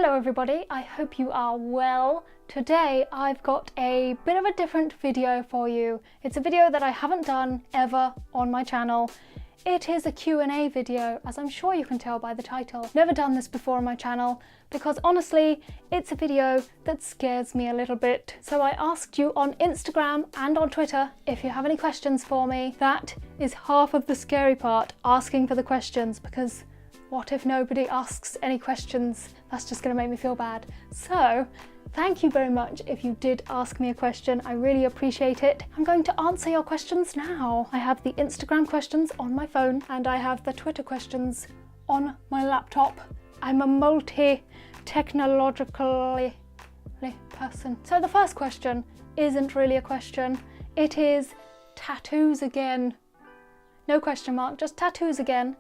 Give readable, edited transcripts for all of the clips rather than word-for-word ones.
Hello everybody, I hope you are well. Today I've got a bit of a different video for you. It's a video that I haven't done ever on my channel. It is a Q&A video, as I'm sure you can tell by the title. Never done this before on my channel because honestly it's a video that scares me a little bit. So I asked you on Instagram and on Twitter if you have any questions for me. That is half of the scary part, asking for the questions, because what if nobody asks any questions? That's just going to make me feel bad. So thank you very much if you did ask me a question. I really appreciate it. I'm going to answer your questions now. I have the Instagram questions on my phone and I have the Twitter questions on my laptop. I'm a multi-technological person. So the first question isn't really a question. It is tattoos again. No question mark, just tattoos again.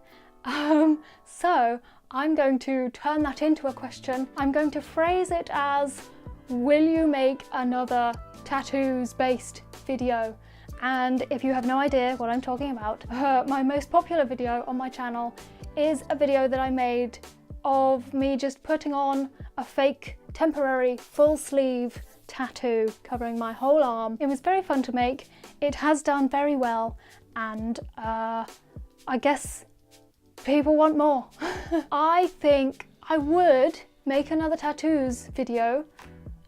So I'm going to turn that into a question. I'm going to phrase it as, will you make another tattoos based video? And if you have no idea what I'm talking about, my most popular video on my channel is a video that I made of me just putting on a fake temporary full sleeve tattoo covering my whole arm. It was very fun to make. It has done very well, and I guess people want more. I think I would make another tattoos video,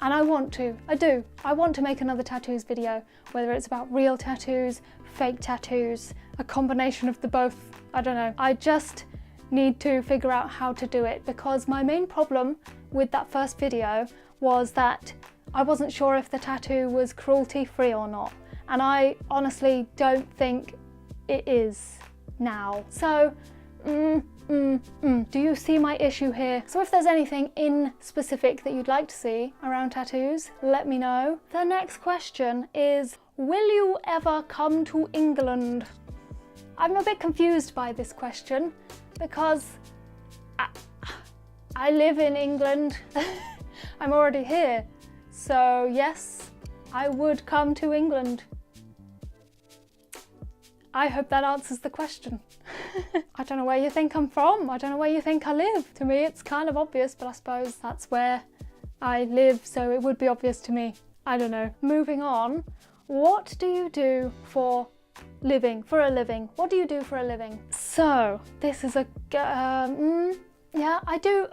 and I want to. I do. I want to make another tattoos video, whether it's about real tattoos, fake tattoos, a combination of the both. I don't know. I just need to figure out how to do it, because my main problem with that first video was that I wasn't sure if the tattoo was cruelty free or not, and I honestly don't think it is now. So do you see my issue here? So if there's anything in specific that you'd like to see around tattoos, let me know. The next question is, will you ever come to England? I'm a bit confused by this question because I live in England. I'm already here. So yes, I would come to England. I hope that answers the question. I don't know where you think I'm from. I don't know where you think I live. To me, it's kind of obvious, but I suppose that's where I live, so it would be obvious to me. I don't know. Moving on. What do you do for a living? What do you do for a living? So this is a yeah, I do.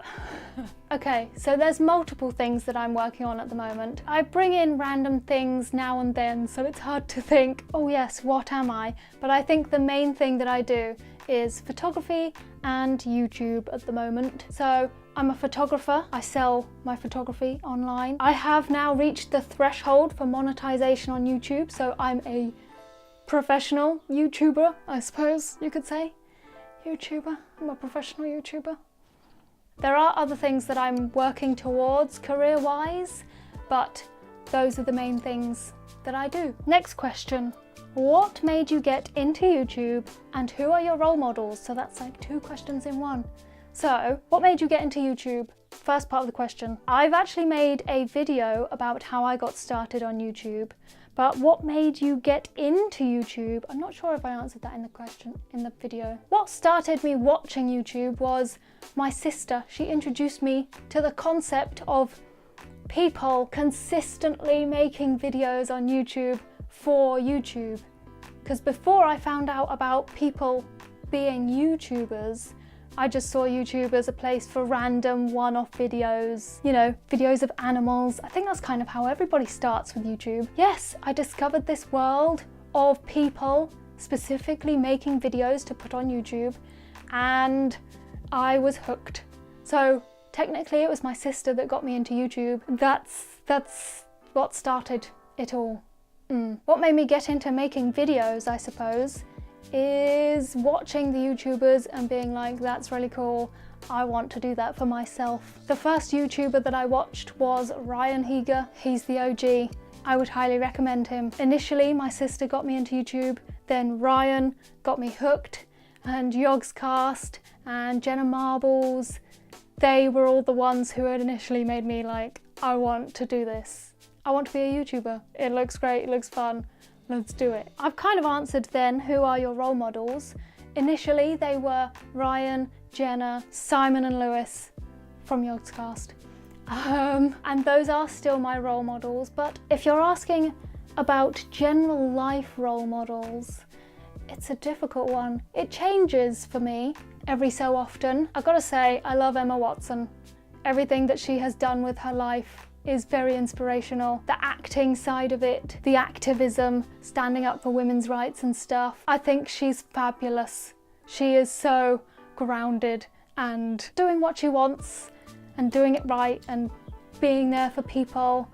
Okay, so there's multiple things that I'm working on at the moment. I bring in random things now and then, so it's hard to think, oh yes, what am I? But I think the main thing that I do is photography and YouTube at the moment. So I'm a photographer. I sell my photography online. I have now reached the threshold for monetization on YouTube, so I'm a professional YouTuber, I suppose you could say. YouTuber. I'm a professional YouTuber. There are other things that I'm working towards career-wise, but those are the main things that I do. Next question. What made you get into YouTube and who are your role models? So that's like two questions in one. So, what made you get into YouTube? First part of the question. I've actually made a video about how I got started on YouTube, but what made you get into YouTube? I'm not sure if I answered that in the video. What started me watching YouTube was my sister. She introduced me to the concept of people consistently making videos on YouTube for YouTube. Because before I found out about people being YouTubers, I just saw YouTube as a place for random one-off videos, you know, videos of animals. I think that's kind of how everybody starts with YouTube. Yes, I discovered this world of people specifically making videos to put on YouTube, and I was hooked. So technically it was my sister that got me into YouTube. That's what started it all. What made me get into making videos, I suppose, is watching the YouTubers and being like, that's really cool, I want to do that for myself. The first YouTuber that I watched was Ryan Heger. He's the OG. I would highly recommend him. Initially my sister got me into YouTube, then Ryan got me hooked, and Yogscast and Jenna Marbles. They were all the ones who had initially made me like, I want to do this. I want to be a YouTuber. It looks great, it looks fun. Let's do it. I've kind of answered then, who are your role models? Initially they were Ryan, Jenna, Simon and Lewis from Yogscast. And those are still my role models. But if you're asking about general life role models, it's a difficult one. It changes for me every so often. I've got to say, I love Emma Watson. Everything that she has done with her life is very inspirational. The acting side of it, the activism, standing up for women's rights and stuff. I think she's fabulous. She is so grounded and doing what she wants and doing it right and being there for people.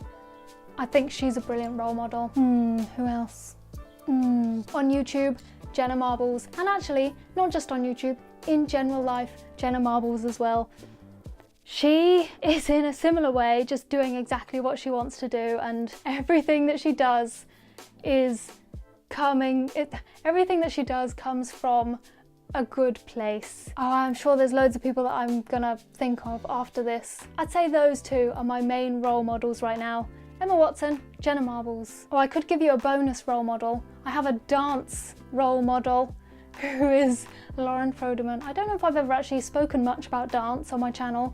I think she's a brilliant role model. Who else? On YouTube, Jenna Marbles. And actually, not just on YouTube, in general life, Jenna Marbles as well. She is in a similar way, just doing exactly what she wants to do, and everything that she does comes from a good place. Oh, I'm sure there's loads of people that I'm gonna think of after this. I'd say those two are my main role models right now. Emma Watson, Jenna Marbles. Oh, I could give you a bonus role model. I have a dance role model who is Lauren Froderman. I don't know if I've ever actually spoken much about dance on my channel,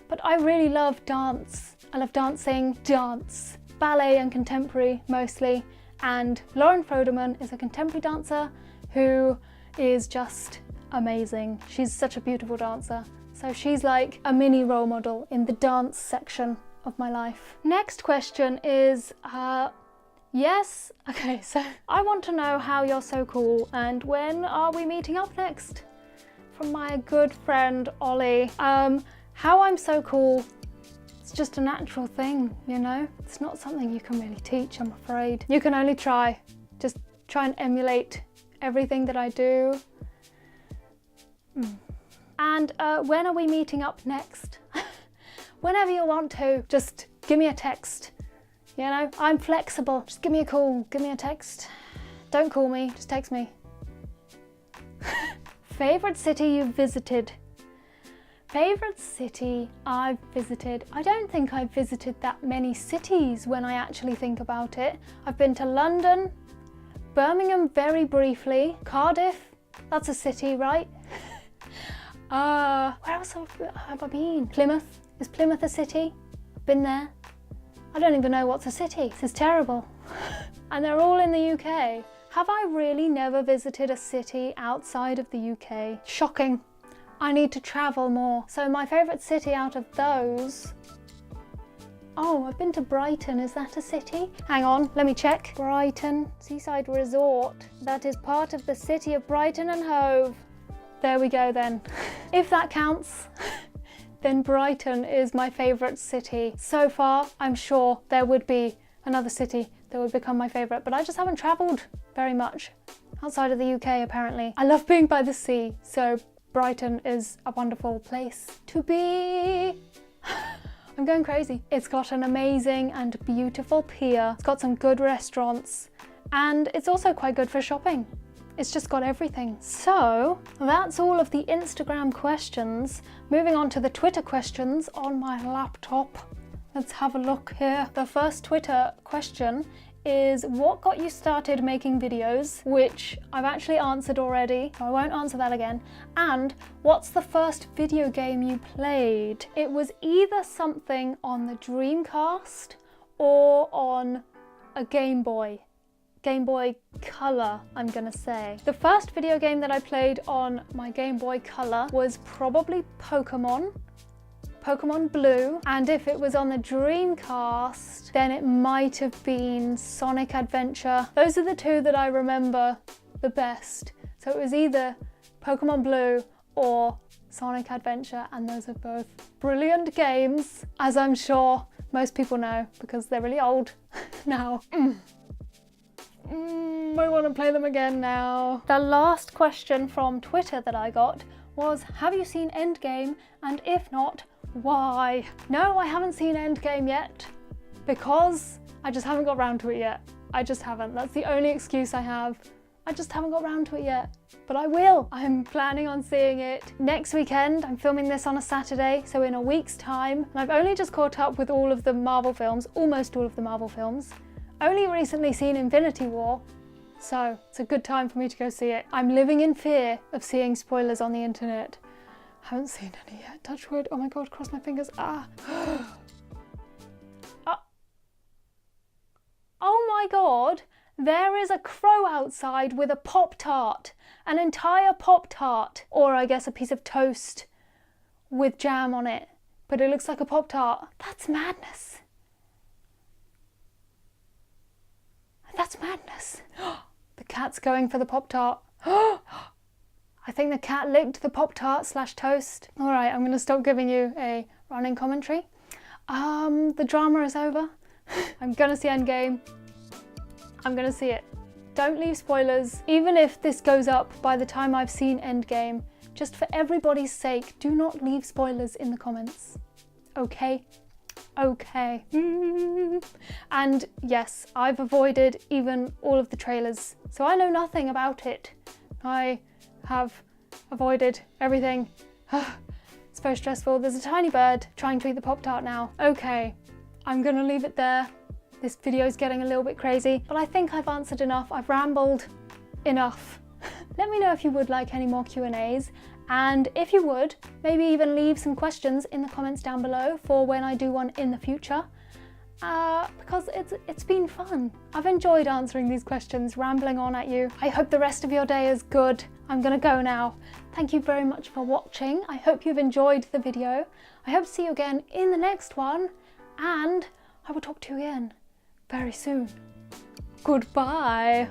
but I really love dance. I love dancing, dance, ballet and contemporary mostly. And Lauren Froderman is a contemporary dancer who is just amazing. She's such a beautiful dancer. So she's like a mini role model in the dance section of my life. Next question is, yes, okay, so I want to know how you're so cool and when are we meeting up next? From my good friend Ollie. How I'm so cool, it's just a natural thing, you know? It's not something you can really teach, I'm afraid. You can only try. Just try and emulate everything that I do. And when are we meeting up next? Whenever you want to, just give me a text. You know, I'm flexible. Just give me a call, give me a text. Don't call me, just text me. Favorite city you've visited? Favorite city I've visited? I don't think I've visited that many cities when I actually think about it. I've been to London, Birmingham very briefly, Cardiff, that's a city, right? Where else have I been? Plymouth. Is Plymouth a city? I've been there. I don't even know what's a city. This is terrible. And they're all in the UK. Have I really never visited a city outside of the UK? Shocking. I need to travel more. So my favourite city out of those... Oh, I've been to Brighton. Is that a city? Hang on, let me check. Brighton Seaside Resort. That is part of the city of Brighton and Hove. There we go then. If that counts. Then Brighton is my favourite city. So far, I'm sure there would be another city that would become my favourite, but I just haven't travelled very much outside of the UK apparently. I love being by the sea, so Brighton is a wonderful place to be. I'm going crazy. It's got an amazing and beautiful pier. It's got some good restaurants, and it's also quite good for shopping. It's just got everything. So that's all of the Instagram questions. Moving on to the Twitter questions on my laptop. Let's have a look here. The first Twitter question is, what got you started making videos? Which I've actually answered already, so I won't answer that again. And what's the first video game you played? It was either something on the Dreamcast or on a Game Boy Color, I'm gonna say. The first video game that I played on my Game Boy Color was probably Pokemon Blue, and if it was on the Dreamcast, then it might have been Sonic Adventure. Those are the two that I remember the best. So it was either Pokemon Blue or Sonic Adventure, and those are both brilliant games, as I'm sure most people know because they're really old now. I want to play them again now. The last question from Twitter that I got was, have you seen Endgame? And if not, why? No, I haven't seen Endgame yet because I just haven't got around to it yet. I just haven't. That's the only excuse I have. I just haven't got around to it yet, but I will. I'm planning on seeing it next weekend. I'm filming this on a Saturday, so in a week's time. And I've only just caught up with all of the Marvel films, almost all of the Marvel films. Only recently seen Infinity War, so it's a good time for me to go see it. I'm living in fear of seeing spoilers on the internet. Haven't seen any yet, touch wood. Oh my God, cross my fingers. is a crow outside with a Pop-Tart, an entire Pop-Tart, or I guess a piece of toast with jam on it, but it looks like a Pop-Tart. That's madness. That's madness. The cat's going for the Pop-Tart. I think the cat licked the Pop-Tart / toast. All right, I'm going to stop giving you a running commentary. The drama is over. I'm going to see Endgame. I'm going to see it. Don't leave spoilers. Even if this goes up by the time I've seen Endgame, just for everybody's sake, do not leave spoilers in the comments. Okay? Okay. And yes, I've avoided even all of the trailers, so I know nothing about it. I have avoided everything. It's very stressful. There's a tiny bird trying to eat the Pop-Tart now. Okay, I'm gonna leave it there. This video is getting a little bit crazy, but I think I've answered enough. I've rambled enough. Let me know if you would like any more Q&As, and if you would, maybe even leave some questions in the comments down below for when I do one in the future, because it's been fun. I've enjoyed answering these questions, rambling on at you. I hope the rest of your day is good. I'm gonna go now. Thank you very much for watching. I hope you've enjoyed the video. I hope to see you again in the next one, and I will talk to you again very soon. Goodbye.